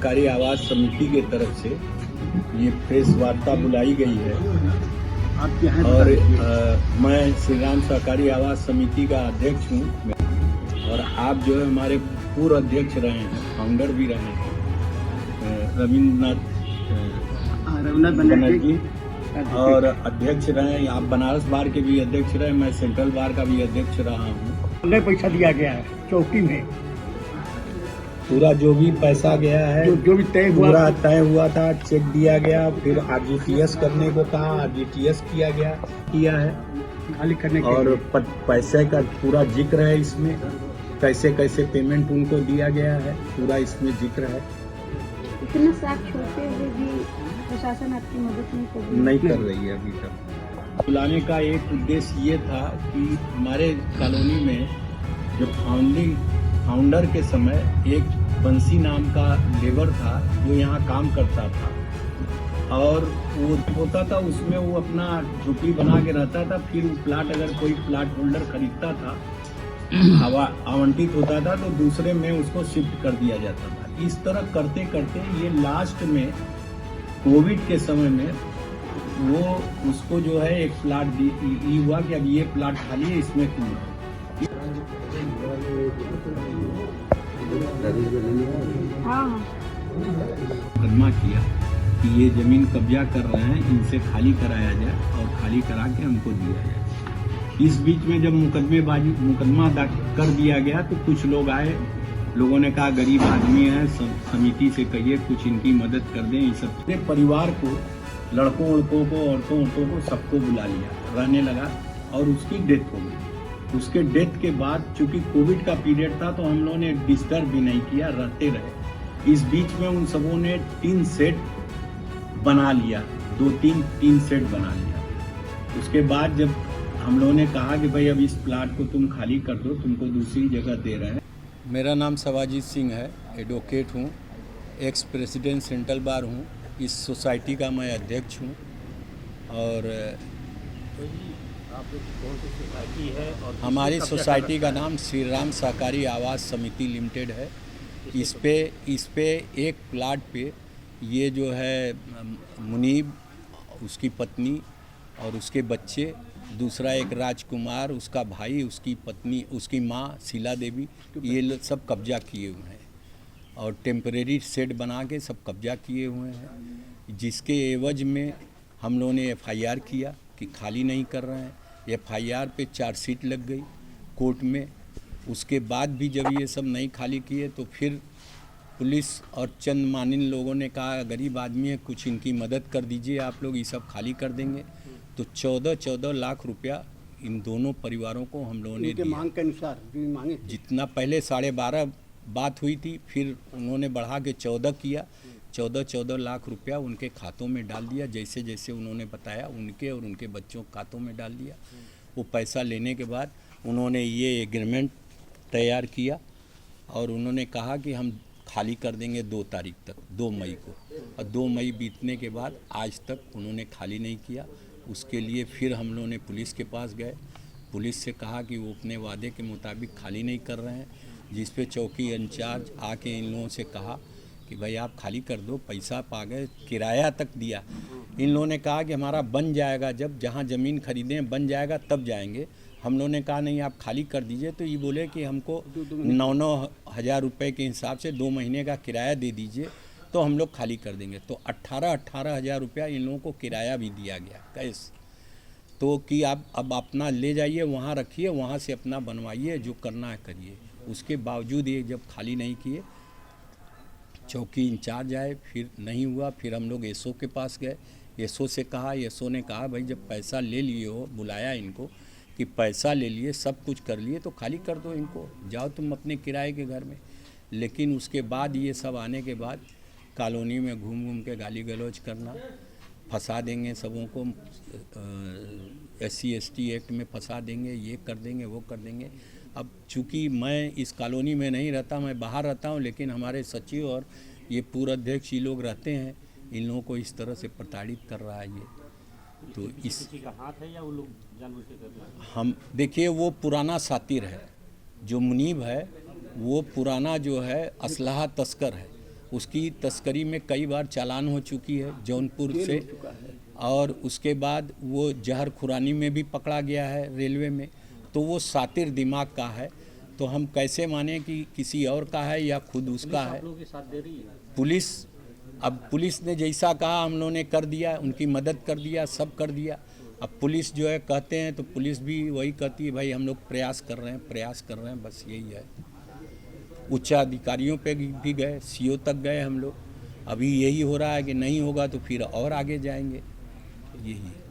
सहकारी आवास समिति के तरफ से ये प्रेस वार्ता बुलाई गई है और मैं श्री राम सहकारी आवास समिति का अध्यक्ष हूँ और आप जो है हमारे पूर्व अध्यक्ष रहे हैं, फाउंडर भी रहे हैं, रविन्द्रनाथ बनर्जी और अध्यक्ष रहे हैं। आप बनारस बार के भी अध्यक्ष रहे, मैं सेंट्रल बार का भी अध्यक्ष रहा हूँ। पैसा दिया गया है चौकी में, पूरा जो भी पैसा गया है जो भी तय हुआ था, चेक दिया गया, फिर आरजीटीएस करने को कहा, आरजीटीएस किया है खाली करने के और पैसे का पूरा जिक्र है इसमें, कैसे कैसे पेमेंट उनको दिया गया है, पूरा इसमें जिक्र है। इतने साथ छोड़ते हुए भी प्रशासन आपकी मदद नहीं कर रही है अभी तक। बुलाने का एक उद्देश्य ये था कि हमारे कॉलोनी में जो फाउंडर के समय एक बंसी नाम का लेबर था जो यहाँ काम करता था और वो होता था, उसमें वो अपना झुपड़ी बना के रहता था। फिर वो प्लाट अगर कोई प्लाट होल्डर खरीदता था, आवंटित होता था तो दूसरे में उसको शिफ्ट कर दिया जाता था। इस तरह करते करते ये लास्ट में कोविड के समय में वो उसको जो है एक प्लाट हुआ कि अब ये प्लाट खाली है, इसमें क्यों मुकदमा किया कि ये जमीन कब्जा कर रहे हैं, इनसे खाली कराया जाए और खाली करा के हमको दिया जाए। इस बीच में जब मुकदमा कर दिया गया तो कुछ लोग आए, लोगों ने कहा गरीब आदमी है, समिति से कहिए कुछ इनकी मदद कर दें। इस सबसे परिवार को, लड़कों लड़कों को, औरतों को सबको बुला लिया, रहने लगा और उसकी डेथ हो गई। उसके डेथ के बाद चूंकि कोविड का पीरियड था तो हम लोगों ने डिस्टर्ब भी नहीं किया, रहते रहे। इस बीच में उन सबों ने 3 सेट बना लिया, 2-3 टीन सेट बना लिया। उसके बाद जब हम लोगों ने कहा कि भाई अब इस प्लाट को तुम खाली कर दो, तुमको दूसरी जगह दे रहे हैं। मेरा नाम सवाजीत सिंह है, एडवोकेट हूँ, एक्स प्रेसिडेंट सेंट्रल बार हूँ, इस सोसाइटी का मैं अध्यक्ष हूँ। और सोसाइटी है और हमारी सोसाइटी का नाम श्री राम सहकारी आवास समिति लिमिटेड है। इस पे एक प्लाट पे ये जो है मुनीब, उसकी पत्नी और उसके बच्चे, दूसरा एक राजकुमार, उसका भाई, उसकी पत्नी, उसकी माँ शीला देवी, ये सब कब्जा किए हुए हैं और टेम्परेरी शेड बना के सब कब्जा किए हुए हैं। जिसके एवज में हम लोगों ने एफआईआर किया कि खाली नहीं कर रहे हैं। एफआईआर पे चार्जशीट लग गई कोर्ट में। उसके बाद भी जब ये सब नहीं खाली किए तो फिर पुलिस और चंद मानिन लोगों ने कहा गरीब आदमी है, कुछ इनकी मदद कर दीजिए, आप लोग ये सब खाली कर देंगे। तो 14 लाख रुपया इन दोनों परिवारों को हम लोगों ने दिया। मांग के अनुसार मांगे जितना पहले 12.5 बात हुई थी, फिर उन्होंने बढ़ा के 14 किया। 14 लाख रुपया उनके खातों में डाल दिया, जैसे जैसे उन्होंने बताया, उनके और उनके बच्चों के खातों में डाल दिया। वो पैसा लेने के बाद उन्होंने ये एग्रीमेंट तैयार किया और उन्होंने कहा कि हम खाली कर देंगे 2 तारीख तक, 2 मई को। और 2 मई बीतने के बाद आज तक उन्होंने खाली नहीं किया। उसके लिए फिर हम लोगों ने पुलिस के पास गए, पुलिस से कहा कि वो अपने वादे के मुताबिक खाली नहीं कर रहे हैं। जिस पे चौकी इंचार्ज आके इन लोगों से कहा कि भाई आप खाली कर दो, पैसा पा गए, किराया तक दिया। इन लोगों ने कहा कि हमारा बन जाएगा, जब जहाँ ज़मीन खरीदें बन जाएगा तब जाएंगे। हम लोगों ने कहा नहीं आप खाली कर दीजिए। तो ये बोले कि हमको 9 हज़ार रुपये के हिसाब से 2 महीने का किराया दे दीजिए तो हम लोग खाली कर देंगे। तो 18 हज़ार रुपया इन लोगों को किराया भी दिया गया कैश। तो कि आप अब अपना ले जाइए, वहाँ रखिए, वहाँ से अपना बनवाइए, जो करना है करिए। उसके बावजूद ये जब खाली नहीं किए, चौकी इंचार्ज आए, फिर नहीं हुआ। फिर हम लोग एसओ के पास गए, एसओ से कहा, एसओ ने कहा भाई जब पैसा ले लिए हो, बुलाया इनको कि पैसा ले लिए, सब कुछ कर लिए तो खाली कर दो इनको, जाओ तुम अपने किराए के घर में। लेकिन उसके बाद ये सब आने के बाद कॉलोनी में घूम घूम के गाली गलौज करना, फंसा देंगे सबों को, SC ST एक्ट में फंसा देंगे, ये कर देंगे, वो कर देंगे। अब चूँकि मैं इस कॉलोनी में नहीं रहता, मैं बाहर रहता हूँ, लेकिन हमारे सचिव और ये पूर्व अध्यक्ष ये लोग रहते हैं, इन लोगों को इस तरह से प्रताड़ित कर रहा है ये। तो इस किसी का हाथ है या वो लोग जानबूझ के कर रहे हैं? हम देखिए, वो पुराना सातिर है, जो मुनीब है वो पुराना जो है असलहा तस्कर है उसकी तस्करी में कई बार चालान हो चुकी है जौनपुर से, और उसके बाद वो जहर खुरानी में भी पकड़ा गया है रेलवे में। तो वो सातिर दिमाग का है, तो हम कैसे माने कि किसी और का है या खुद उसका है। आप लोगों के साथ दे रही है। पुलिस, अब पुलिस ने जैसा कहा हम लोगों ने कर दिया, उनकी मदद कर दिया, सब कर दिया। अब पुलिस जो है कहते हैं तो पुलिस भी वही कहती है भाई हम लोग प्रयास कर रहे हैं, बस यही है। उच्च अधिकारियों पे भी गए, सीओ तक गए हम लोग। अभी यही हो रहा है कि नहीं होगा तो फिर और आगे जाएंगे, यही है।